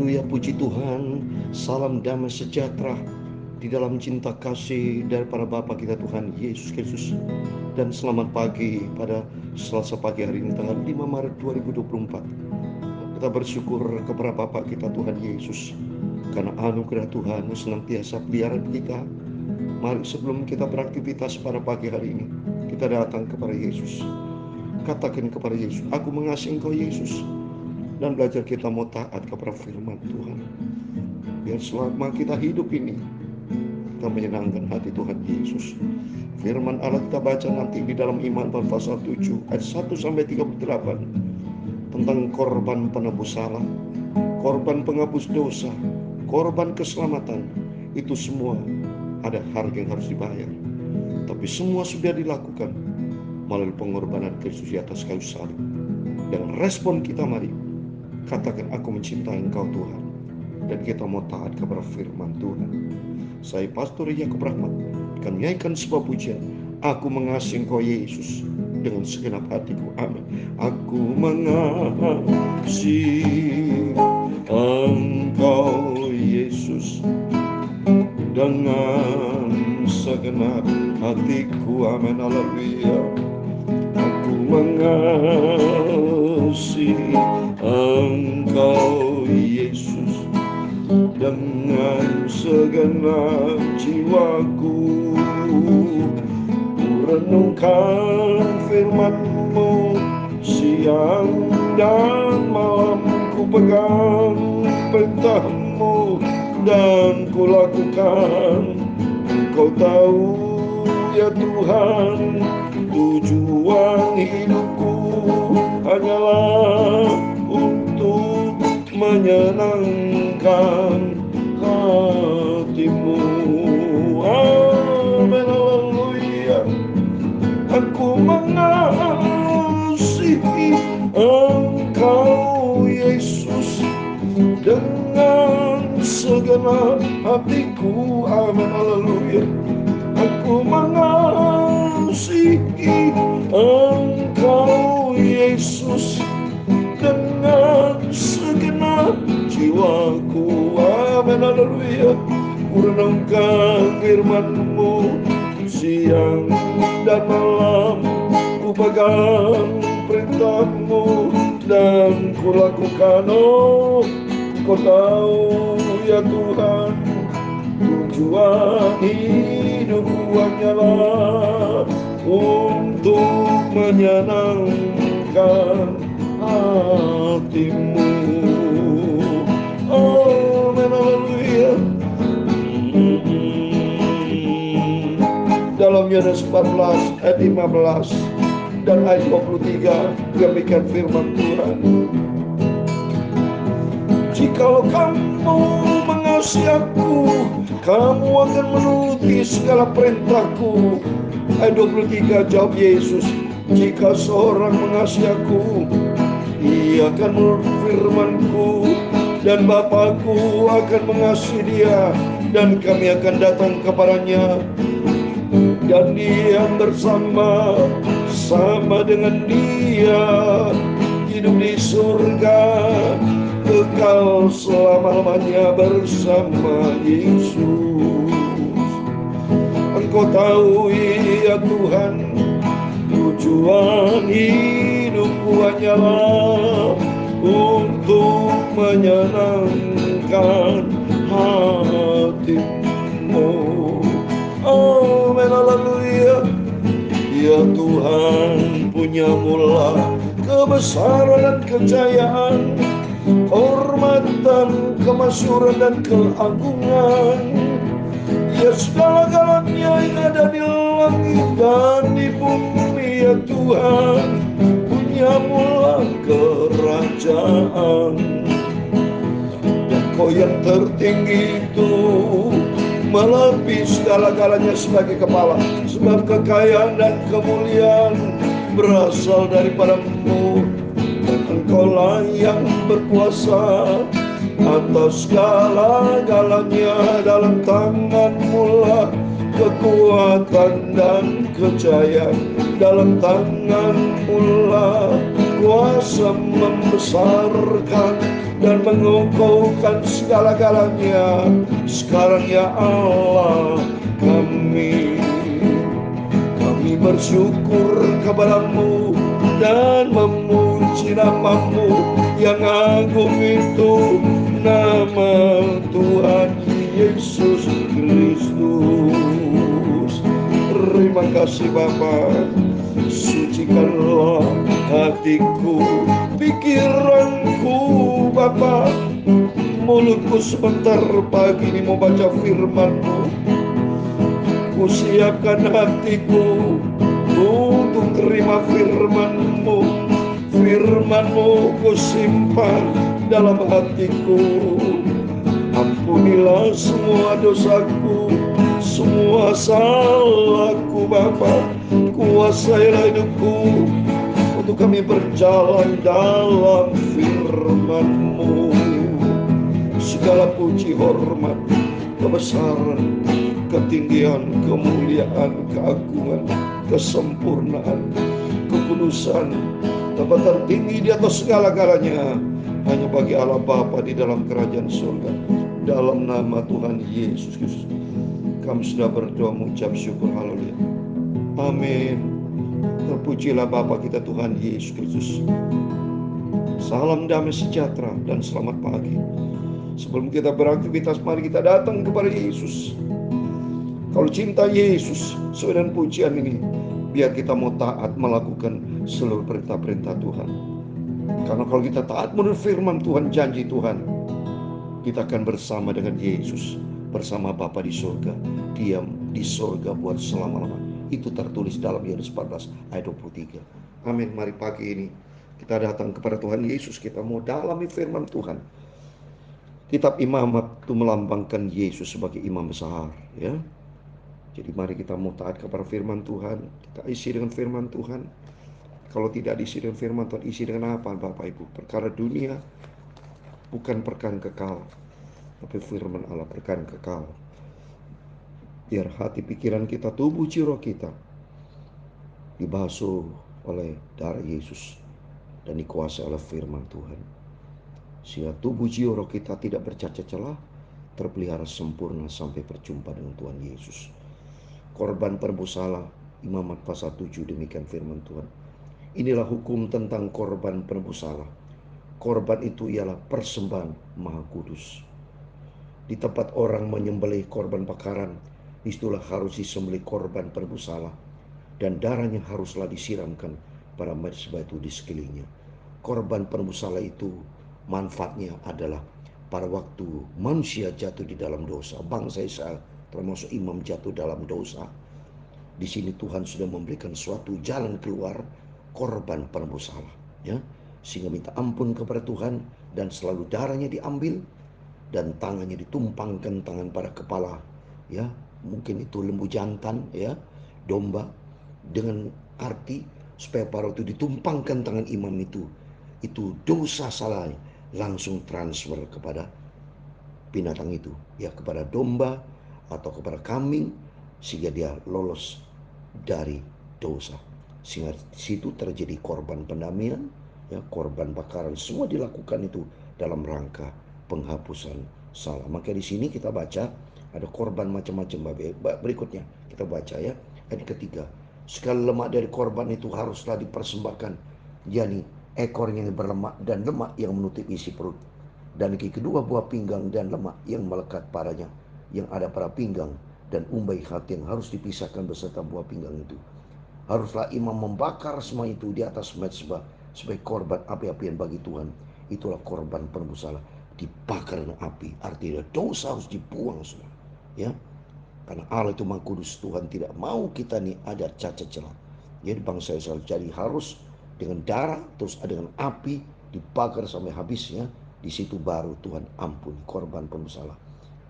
Haleluya, puji Tuhan. Salam damai sejahtera di dalam cinta kasih daripada Bapa kita Tuhan Yesus Kristus. Dan selamat pagi pada Selasa pagi hari ini tanggal 5 Maret 2024. Kita bersyukur kepada Bapa kita Tuhan Yesus karena anugerah Tuhan senantiasa pelihara kita. Mari sebelum kita beraktivitas pada pagi hari ini, kita datang kepada Yesus. Katakan kepada Yesus, aku mengasihi Engkau Yesus. Dan belajar kita mau taat kepada firman Tuhan. Biar selama kita hidup ini, kita menyenangkan hati Tuhan Yesus. Firman Allah kita baca nanti di dalam Iman pasal 7 ayat 1-38 tentang korban penebus salah, korban penghapus dosa, korban keselamatan. Itu semua ada harga yang harus dibayar. Tapi semua sudah dilakukan melalui pengorbanan Kristus di atas kayu salib. Dan respon kita mari katakan, aku mencintai Engkau Tuhan. Dan kita mau taat kepada firman Tuhan. Saya Pastor Yakub Rahmat akan menyanyikan sebuah pujian. Aku mengasihi Engkau Yesus dengan segenap hatiku. Amin. Aku mengasihi Engkau Yesus dengan segenap hatiku. Amin. Haleluya. Aku mengasihi Engkau Yesus dengan segenap jiwaku. Ku renungkan firman-Mu siang dan malam, ku pegang perintah-Mu dan ku lakukan. Kau tahu ya Tuhan, tujuan hidupku hanyalah untuk menyenangkan hati-Mu. Amin. Haleluya. Aku mengasihi Engkau Yesus dengan segenap hatiku. Amin. Haleluya. Aku mengasihi Engkau Yesus dengan segenap jiwaku. Amin. Haleluya. Ku renungkan firman-Mu siang dan malam, ku pegang perintah-Mu dan ku lakukan. Oh, Kau tahu ya Tuhan, tujuan hidupku hanyalah untuk menyenangkan hati-Mu. Amin. Haleluya. Dalam Yohanes 14 ayat 15 dan ayat 23 demikian firman Tuhan. Jikalau kamu mengasihi Aku, kamu akan menuruti segala perintahku. Ayat 23 jawab Yesus, jika seorang mengasihi Aku, ia akan menuruti firman-Ku, dan Bapa-Ku akan mengasihi dia, dan kami akan datang kepadanya dan diam bersama dengan dia, hidup di surga kekal selama-lamanya bersama Yesus. Engkau tahu ya Tuhan, tujuan hidupku hanyalah untuk menyenangkan hati-Mu. Amin. Haleluya. Ya Tuhan, punya-Mu lah kebesaran dan kejayaan, kehormatan, kemasyhuran dan keagungan. Ya segala-galanya yang ada di langit dan di bumi, ya Tuhan, punya-Mu lah kerajaan. Dan Kau yang tertinggi itu melebihi segala-galanya sebagai kepala, sebab kekayaan dan kemuliaan berasal daripada-Mu. Dan Engkau-lah yang berkuasa atas segala-galanya. Dalam tangan-Mu lah kekuatan dan kejayaan. Dalam tangan-Mu lah kuasa membesarkan dan mengokohkan segala-galanya. Sekarang ya Allah, kami bersyukur kepadamu dan memuji namamu yang agung itu, nama Tuhan Yesus Kristus. Terima kasih Bapa, sucikanlah hatiku, pikiranku Bapa. Mulutku sebentar pagi ini mau baca firman-Mu. Ku siapkan hatiku untuk terima firman-Mu. Firman-Mu ku simpan dalam hatiku. Ampunilah semua dosaku, semua salahku Bapa. Kuasailah hidupku untuk kami berjalan dalam firman-Mu. Segala puji, hormat, kebesaran, ketinggian, kemuliaan, keagungan, kesempurnaan, kekudusan, tempat tinggi di atas segala-galanya hanya bagi Allah Bapa di dalam kerajaan surga. Dalam nama Tuhan Yesus Kristus kami sudah berdoa mengucap syukur. Haleluya. Amin. Terpujilah Bapa kita Tuhan Yesus Kristus. Salam damai sejahtera dan selamat pagi. Sebelum kita beraktivitas, mari kita datang kepada Yesus. Kalau cinta Yesus sesuai dengan pujian ini, biar kita mau taat melakukan seluruh perintah-perintah Tuhan. Karena kalau kita taat menurut firman Tuhan, janji Tuhan, kita akan bersama dengan Yesus, bersama Bapa di surga, diam di surga buat selama-lamanya. Itu tertulis dalam Yohanes 14 ayat 23. Amin. Mari pagi ini kita datang kepada Tuhan Yesus, kita mau dalami firman Tuhan. Kitab Imamat itu melambangkan Yesus sebagai imam besar, ya. Jadi mari kita mau taat kepada firman Tuhan, kita isi dengan firman Tuhan. Kalau tidak diisi dengan firman Tuhan, isi dengan apa Bapak Ibu? Perkara dunia bukan perkara kekal, tapi firman Allah perkara kekal. Biar hati pikiran kita, tubuh jiwa kita dibasuh oleh darah Yesus dan dikuasai oleh firman Tuhan. Sehingga tubuh jiwa kita tidak bercacat celah, terpelihara sempurna sampai berjumpa dengan Tuhan Yesus. Korban penebus salah, Imamat pasal 7, demikian firman Tuhan. Inilah hukum tentang korban penebus salah. Korban itu ialah persembahan Maha Kudus. Di tempat orang menyembelih korban bakaran, itulah harus disembelih korban penebus salah, dan darahnya haruslah disiramkan pada mezbah itu di sekelilingnya. Korban penebus salah itu manfaatnya adalah pada waktu manusia jatuh di dalam dosa, bangsa Israel termasuk imam jatuh dalam dosa. Di sini Tuhan sudah memberikan suatu jalan keluar, korban penebus salah, ya, sehingga minta ampun kepada Tuhan dan selalu darahnya diambil dan tangannya ditumpangkan tangan pada kepala, ya, mungkin itu lembu jantan, ya, domba, dengan arti supaya pada waktu ditumpangkan tangan imam itu dosa salah langsung transfer kepada binatang itu, ya, kepada domba atau kepada kambing, sehingga dia lolos dari dosa. Sehingga di situ terjadi korban pendamaian, ya, korban bakaran, semua dilakukan itu dalam rangka penghapusan salah. Maka di sini kita baca ada korban macam-macam. Berikutnya kita baca, ya, ayat ketiga. Segala lemak dari korban itu haruslah dipersembahkan, yakni ekornya yang berlemak dan lemak yang menutup isi perut, dan kedua buah pinggang dan lemak yang melekat padanya, yang ada pada pinggang dan umbai hati yang harus dipisahkan beserta buah pinggang itu. Haruslah imam membakar semua itu di atas mezbah sebagai korban api-apian bagi Tuhan. Itulah korban penebus salah, dibakar dengan api. Artinya dosa harus dibuang semua, ya. Karena Allah itu Maha Kudus, Tuhan tidak mau kita nih ada cacat celah. Jadi bangsa Israel jadi harus dengan darah, terus dengan api dibakar sampai habisnya. Di situ baru Tuhan ampuni korban penebus salah.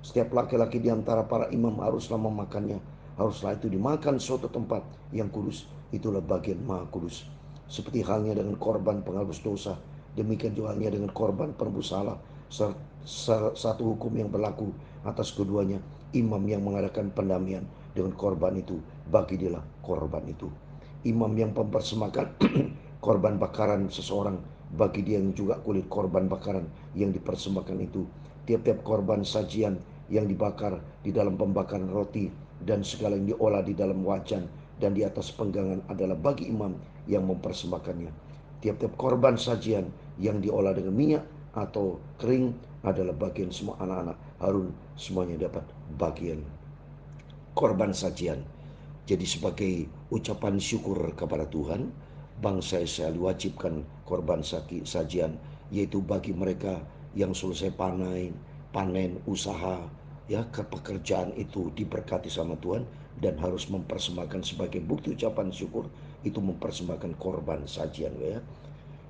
Setiap laki-laki di antara para imam haruslah memakannya. Haruslah itu dimakan suatu tempat yang kudus. Itulah bagian Maha Kudus. Seperti halnya dengan korban penghapus dosa, demikian juga halnya dengan korban penebus salah. Satu hukum yang berlaku atas keduanya. Imam yang mengadakan pendamaian dengan korban itu, bagi dia korban itu. Imam yang mempersembahkan korban bakaran seseorang, bagi dia yang juga kulit korban bakaran yang dipersembahkan itu. Tiap-tiap korban sajian yang dibakar di dalam pembakaran roti dan segala yang diolah di dalam wajan dan di atas penggangan adalah bagi imam yang mempersembahkannya. Tiap-tiap korban sajian yang diolah dengan minyak atau kering adalah bagian semua anak-anak Harun, semuanya dapat bagian korban sajian. Jadi sebagai ucapan syukur kepada Tuhan, bangsa Israel diwajibkan korban sajian, yaitu bagi mereka yang selesai panen usaha, ya, pekerjaan itu diberkati sama Tuhan dan harus mempersembahkan sebagai bukti ucapan syukur, itu mempersembahkan korban sajian, ya.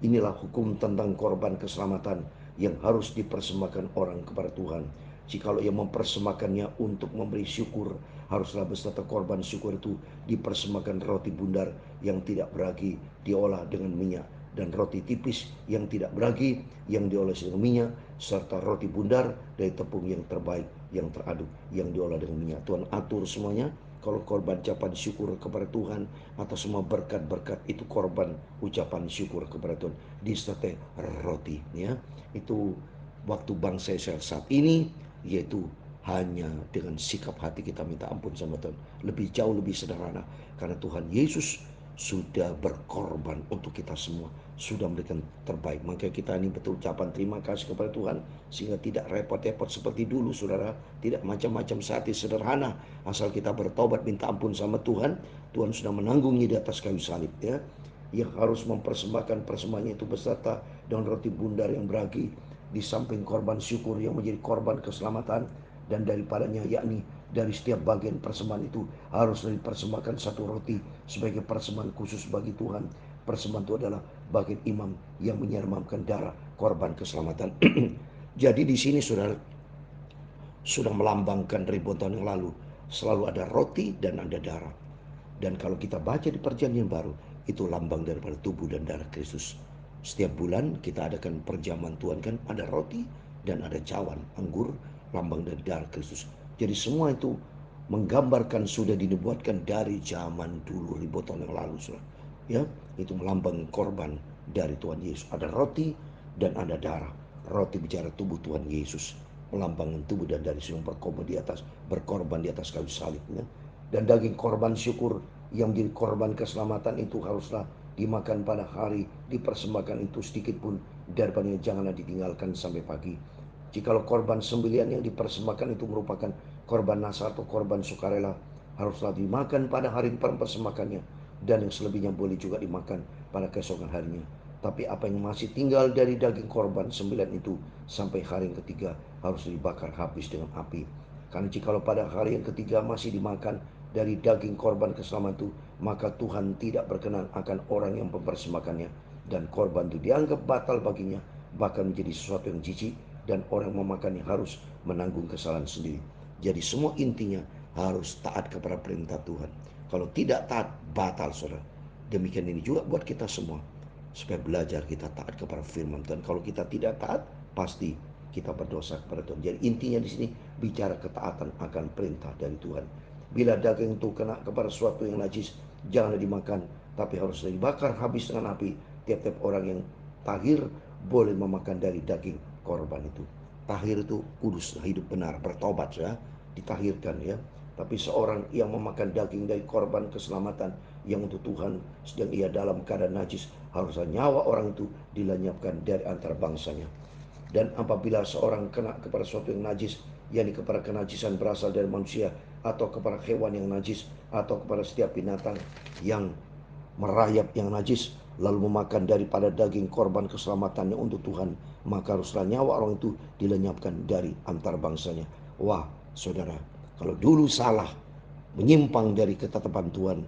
Inilah hukum tentang korban keselamatan yang harus dipersembahkan orang kepada Tuhan. Jikalau ia mempersembahkannya untuk memberi syukur, haruslah beserta korban syukur itu dipersembahkan roti bundar yang tidak beragi diolah dengan minyak, dan roti tipis yang tidak beragi yang diolah dengan minyak, serta roti bundar dari tepung yang terbaik yang teraduk yang diolah dengan minyak. Tuhan atur semuanya. Kalau korban ucapan syukur kepada Tuhan atas semua berkat-berkat, itu korban ucapan syukur kepada Tuhan disertai roti, ya. Itu waktu bangsa Israel saat ini, yaitu hanya dengan sikap hati kita minta ampun sama Tuhan. Lebih jauh lebih sederhana, karena Tuhan Yesus sudah berkorban untuk kita semua, sudah memberikan terbaik. Maka kita ini betul ucapan terima kasih kepada Tuhan, sehingga tidak repot-repot seperti dulu, saudara. Tidak macam-macam, saat ini sederhana, asal kita bertobat minta ampun sama Tuhan. Tuhan sudah menanggungnya di atas kayu salib, ya. Yang harus mempersembahkan persembahannya itu beserta dengan roti bundar yang beragi, di samping korban syukur yang menjadi korban keselamatan, dan daripadanya, yakni dari setiap bagian persembahan itu harus dipersembahkan satu roti sebagai persembahan khusus bagi Tuhan. Persembahan itu adalah bagian imam yang menyirmamkan darah korban keselamatan. Jadi di sini saudara sudah melambangkan ribuan tahun yang lalu, selalu ada roti dan ada darah. Dan kalau kita baca di perjanjian baru, itu lambang daripada tubuh dan darah Kristus. Setiap bulan kita adakan perjamuan Tuhan, kan ada roti dan ada cawan anggur, lambang dari darah Kristus. Jadi semua itu menggambarkan, sudah dinubuatkan dari zaman dulu ribuan tahun yang lalu, saudara. Ya, itu melambang korban dari Tuhan Yesus. Ada roti dan ada darah. Roti bicara tubuh Tuhan Yesus, melambangkan tubuh dan darah yang berkorban di atas kayu salib, ya. Dan daging korban syukur yang menjadi korban keselamatan itu haruslah dimakan pada hari dipersembahkan itu, sedikit pun daripadanya janganlah ditinggalkan sampai pagi. Jikalau korban sembelihan yang dipersembahkan itu merupakan korban nasar atau korban sukarela, haruslah dimakan pada hari dipersembahkannya, dan yang selebihnya boleh juga dimakan pada keesokan harinya. Tapi apa yang masih tinggal dari daging korban sembilan itu sampai hari yang ketiga harus dibakar habis dengan api. Karena jikalau pada hari yang ketiga masih dimakan dari daging korban keselamatan itu, maka Tuhan tidak berkenan akan orang yang mempersembahkannya, dan korban itu dianggap batal baginya, bahkan menjadi sesuatu yang jijik, dan orang yang memakannya harus menanggung kesalahan sendiri. Jadi semua intinya harus taat kepada perintah Tuhan. Kalau tidak taat, batal, saudara. Demikian ini juga buat kita semua, supaya belajar kita taat kepada firman Tuhan. Kalau kita tidak taat, pasti kita berdosa kepada Tuhan. Jadi intinya di sini bicara ketaatan akan perintah dari Tuhan. Bila daging itu kena kepada sesuatu yang najis, jangan dimakan, tapi harus dibakar habis dengan api. Tiap-tiap orang yang tahir boleh memakan dari daging korban itu. Tahir itu kudus, hidup benar, bertobat, ya, ditahirkan, ya. Tapi seorang yang memakan daging dari korban keselamatan yang untuk Tuhan, sedang ia dalam keadaan najis, harusnya nyawa orang itu dilenyapkan dari antara bangsanya. Dan apabila seorang kena kepada sesuatu yang najis, yakni kepada kenajisan berasal dari manusia, atau kepada hewan yang najis, atau kepada setiap binatang yang merayap yang najis, lalu memakan daripada daging korban keselamatannya untuk Tuhan, maka haruslah nyawa orang itu dilenyapkan dari antar bangsanya. Wah, saudara, kalau dulu salah, menyimpang dari ketetapan Tuhan,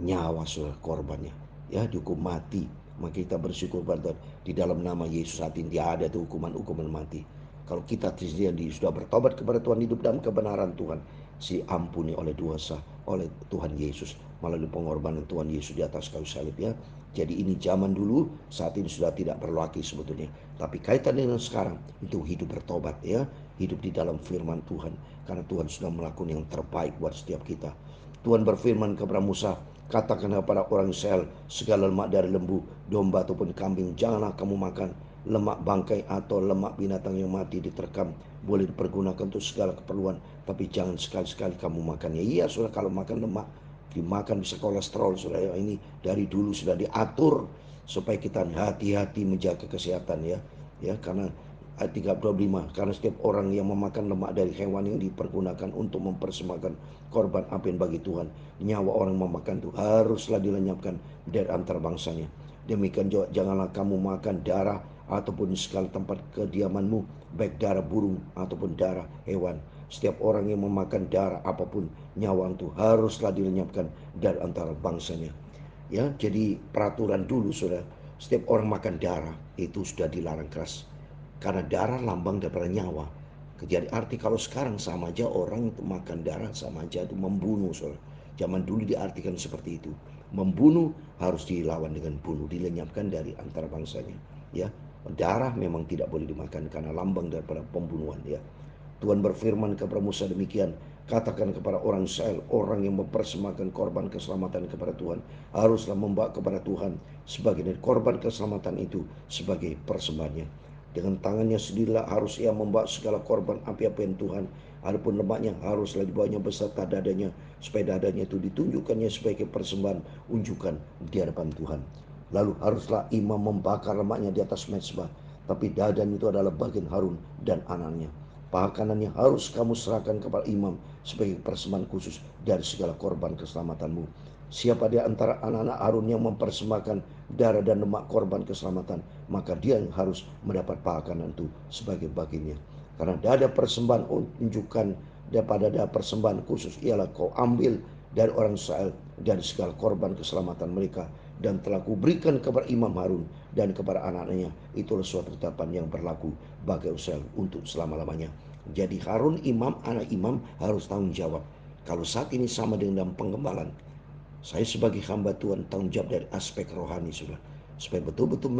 nyawa saudara korbannya, ya, dihukum mati. Maka kita bersyukur pada di dalam nama Yesus saat ini tidak ada itu hukuman mati. Kalau kita sendiri sudah bertobat kepada Tuhan, hidup dalam kebenaran Tuhan, diampuni oleh dosa oleh Tuhan Yesus melalui pengorbanan Tuhan Yesus di atas kayu salib, ya. Jadi ini zaman dulu, saat ini sudah tidak berlaku sebetulnya. Tapi kaitan dengan sekarang itu hidup bertobat, ya, hidup di dalam firman Tuhan, karena Tuhan sudah melakukan yang terbaik buat setiap kita. Tuhan berfirman kepada Musa, Katakan kepada orang Israel, segala lemak dari lembu, domba ataupun kambing janganlah kamu makan. Lemak bangkai atau lemak binatang yang mati diterkam boleh dipergunakan untuk segala keperluan, tapi jangan sekali-sekali kamu makannya. Iya, saudara, kalau makan lemak dimakan bisa kolesterol, saudara. Ini dari dulu sudah diatur supaya kita hati-hati menjaga kesehatan, ya, karena ayat 325, karena setiap orang yang memakan lemak dari hewan yang dipergunakan untuk mempersembahkan korban apian bagi Tuhan, nyawa orang memakan itu haruslah dilenyapkan dari antar bangsanya. Demikian juga janganlah kamu makan darah ataupun segala tempat kediamanmu, baik darah burung ataupun darah hewan. Setiap orang yang memakan darah apapun, nyawa itu haruslah dilenyapkan dari antara bangsanya. Ya, jadi peraturan dulu sudah, setiap orang makan darah itu sudah dilarang keras. Karena darah lambang daripada nyawa. Jadi arti kalau sekarang sama aja orang itu makan darah sama aja itu membunuh, saudara. Zaman dulu diartikan seperti itu. Membunuh harus dilawan dengan bunuh, dilenyapkan dari antara bangsanya. Ya, darah memang tidak boleh dimakan karena lambang daripada pembunuhan. Ya, Tuhan berfirman kepada Musa demikian, katakan kepada orang Israel, orang yang mempersembahkan korban keselamatan kepada Tuhan haruslah membawa kepada Tuhan sebagai dari korban keselamatan itu sebagai persembahannya. Dengan tangannya sendirilah harus ia membawa segala korban api-apian Tuhan. Adapun lemaknya haruslah dibawanya beserta dadanya, supaya dadanya itu ditunjukkannya sebagai persembahan unjukan di hadapan Tuhan. Lalu haruslah imam membakar lemaknya di atas mezbah, tapi dadan itu adalah bagian Harun dan anaknya. Pakanannya harus kamu serahkan kepada imam sebagai persembahan khusus dari segala korban keselamatanmu. Siapa di antara anak-anak Harun yang mempersembahkan darah dan lemak korban keselamatan, maka dia yang harus mendapat pakanan itu sebagai bagiannya. Karena dada persembahan unjukan daripada dada persembahan khusus ialah kau ambil dari orang Israel dan segala korban keselamatan mereka, dan telah kuberikan kepada Imam Harun dan kepada anak-anaknya. Itulah suatu ketetapan yang berlaku bagi Israel untuk selama-lamanya. Jadi Harun imam, anak imam harus tanggung jawab. Kalau saat ini sama dengan dalam penggembalaan, saya sebagai hamba Tuhan tanggung jawab dari aspek rohani, sudah, supaya betul-betul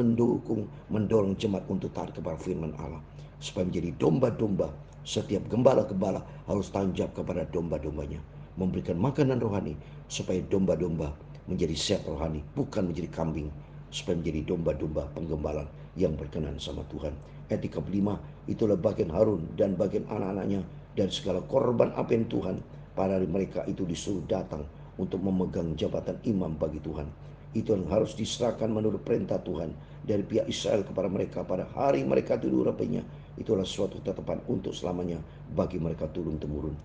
mendorong jemaat untuk taat kepada firman Allah, supaya menjadi domba-domba. Setiap gembala-gembala harus tanggung jawab kepada domba-dombanya, memberikan makanan rohani supaya domba-domba menjadi sehat rohani, bukan menjadi kambing, supaya menjadi domba-domba penggembalaan yang berkenan sama Tuhan. Ayat 35, itulah bagian Harun dan bagian anak-anaknya dan segala korban apian Tuhan. Pada hari mereka itu disuruh datang untuk memegang jabatan imam bagi Tuhan. Itu yang harus diserahkan menurut perintah Tuhan dari pihak Israel kepada mereka pada hari mereka tidur rapenya. Itulah suatu ketetapan untuk selamanya bagi mereka turun-temurun.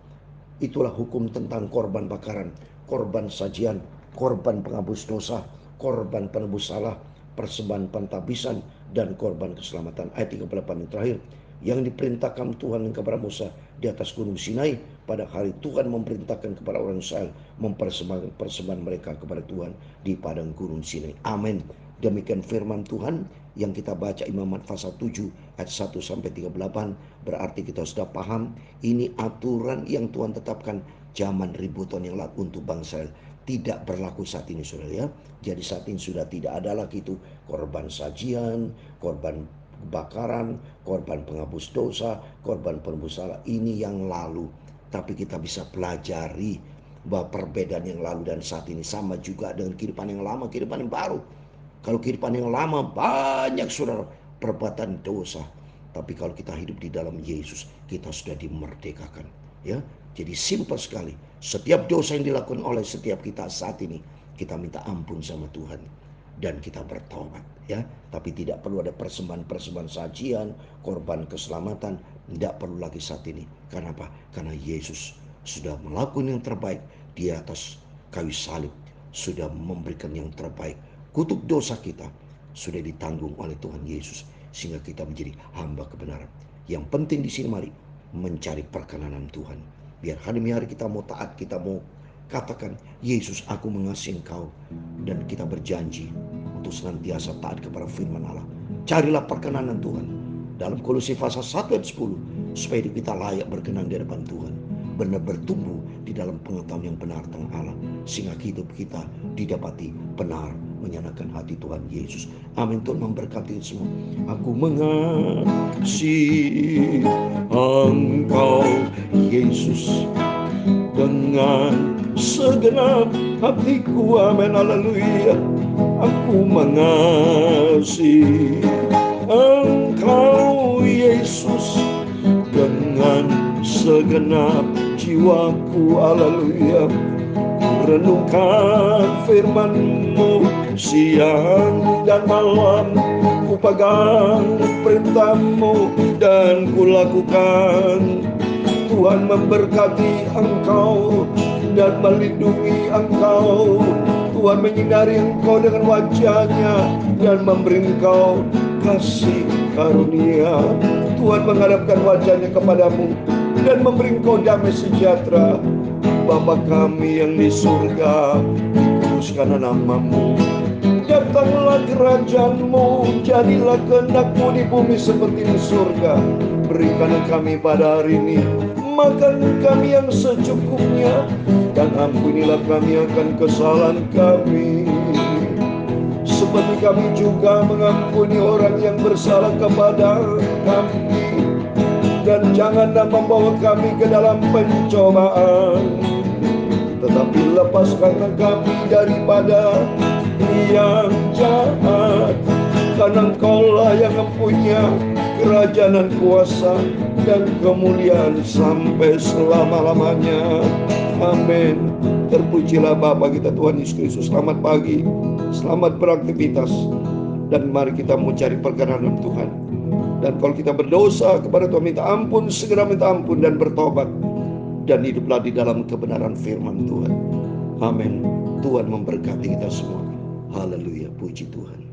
Itulah hukum tentang korban bakaran, korban sajian, korban penghapus dosa, korban penebus salah, persembahan pentabisan, dan korban keselamatan. Ayat 38 yang terakhir, yang diperintahkan Tuhan kepada Musa di atas gunung Sinai pada hari Tuhan memerintahkan kepada orang Israel mempersembahkan persembahan mereka kepada Tuhan di padang gunung Sinai. Amin. Demikian firman Tuhan yang kita baca Imamat pasal 7 ayat 1 sampai 38. Berarti kita sudah paham ini aturan yang Tuhan tetapkan zaman ribu tahun yang lalu untuk bangsa Israel. Tidak berlaku saat ini, saudara, ya. Jadi saat ini sudah tidak ada lagi itu korban sajian, korban kebakaran, korban penghapus dosa, korban penebus salah. Ini yang lalu. Tapi kita bisa pelajari bahwa perbedaan yang lalu dan saat ini sama juga dengan kehidupan yang lama, kehidupan yang baru. Kalau kehidupan yang lama banyak, saudara, perbuatan dosa. Tapi kalau kita hidup di dalam Yesus, kita sudah dimerdekakan. Ya, jadi simpel sekali. Setiap dosa yang dilakukan oleh setiap kita saat ini, kita minta ampun sama Tuhan dan kita bertobat. Ya, tapi tidak perlu ada persembahan-persembahan sajian, korban keselamatan, tidak perlu lagi saat ini. Karena apa? Karena Yesus sudah melakukan yang terbaik di atas kayu salib, sudah memberikan yang terbaik. Kutuk dosa kita sudah ditanggung oleh Tuhan Yesus sehingga kita menjadi hamba kebenaran. Yang penting di sini mari mencari perkenanan Tuhan. Biar hari demi hari kita mau taat, kita mau katakan, Yesus, aku mengasihi Engkau, dan kita berjanji untuk senantiasa taat kepada firman Allah. Carilah perkenanan Tuhan dalam Kolose pasal 1 ayat 10 supaya kita layak berkenan di hadapan Tuhan, benar bertumbuh di dalam pengetahuan yang benar tentang Allah, sehingga hidup kita didapati benar menyenangkan hati Tuhan Yesus. Amin. Tuhan memberkati semua. Aku mengasihi Engkau, Yesus. dengan segenap hatiku. Amin, haleluya. Aku mengasihi Engkau Yesus dengan segenap jiwaku. Haleluya. Renungkan firman-Mu siang dan malam, ku pegang perintah-Mu dan ku lakukan. Tuhan memberkati engkau dan melindungi engkau. Tuhan menyinari engkau dengan wajah-Nya dan memberi engkau kasih karunia. Tuhan menghadapkan wajah-Nya kepadamu dan memberi engkau damai sejahtera. Bapa kami yang di surga, dikuduskanlah nama-Mu. Datanglah kerajaan-Mu, jadilah kehendak-Mu di bumi seperti di surga. Berikanlah kami pada hari ini makan kami yang secukupnya, dan ampunilah kami akan kesalahan kami, seperti kami juga mengampuni orang yang bersalah kepada kami. Dan janganlah membawa kami ke dalam pencobaan, tetapi lepaskanlah kami daripada yang jahat. Karena Engkaulah yang mempunyai kerajaan dan kuasa dan kemuliaan sampai selama-lamanya. Amin. Terpujilah Bapa kita Tuhan Yesus Kristus. Selamat pagi, selamat beraktivitas, dan mari kita mencari perkenanan Tuhan. Dan kalau kita berdosa kepada Tuhan, minta ampun, segera minta ampun dan bertobat, dan hiduplah di dalam kebenaran firman Tuhan. Amin. Tuhan memberkati kita semua. Haleluya, puji Tuhan.